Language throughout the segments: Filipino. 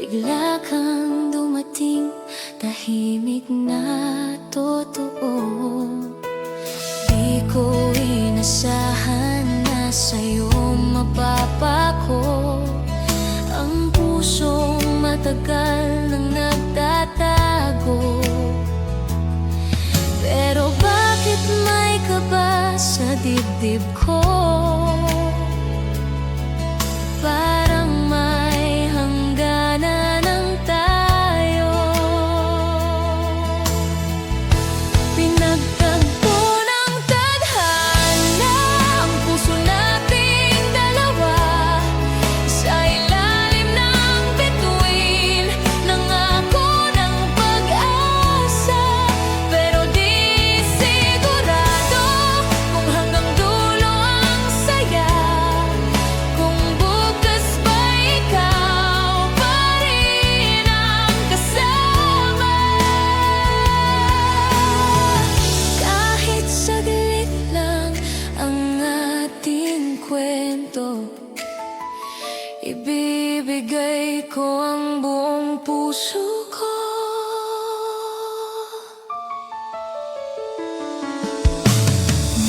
Bigla kang dumating, tahimik na totoo. Di ko inasahan na sa'yo mapapako ang pusong matagal nang nagtatago. Pero bakit may kaba sa dibdib ko? Parang may hangganan ng tayo. Pinagtagpo ng tadhana ang puso nating dalawa sa ilalim ng bituin. Nangako ng pag-asa, pero di sigurado kung hanggang dulo ang saya. Kung bukas ba ikaw pa rin ang kasama. Kahit saglit lang ang ating kwento, ibibigay ko ang buong puso ko.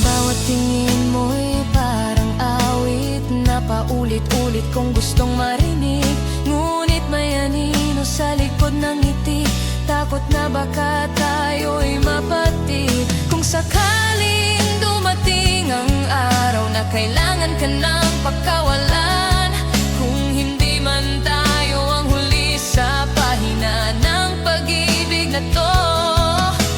Bawat tingin mo'y parang awit na paulit-ulit kong gustong marinig. Ngunit may anino sa likod ng ngiti, takot na baka tayo'y mapatid. Kung sakaling dumating ang araw na kailangan ka ng pagkawalan, kung hindi man tayo ang huli sa pahina ng pag-ibig na to,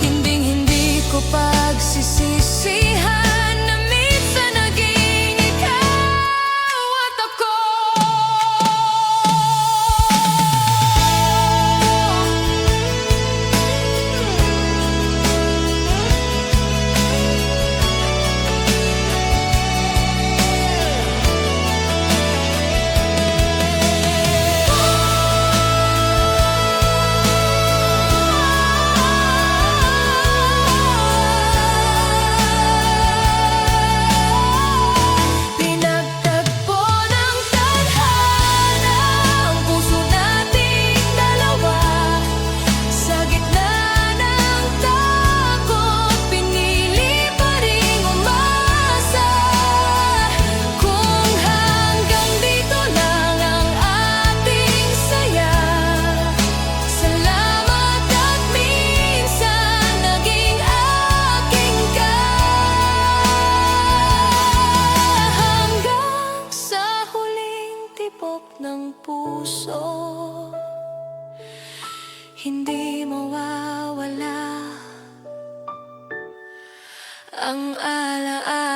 hinding-hindi ko pagsisisihan na minsan naging ikaw at ako. Pinagtagpo ng tadhana ang puso nating dalawa sa gitna ng takot, pinili pa ring umasa. Kung hanggang dito lang ang ating saya, salamat at minsan naging aking ka. Hanggang sa huling tibok ng puso, hindi mawawala ang alaala.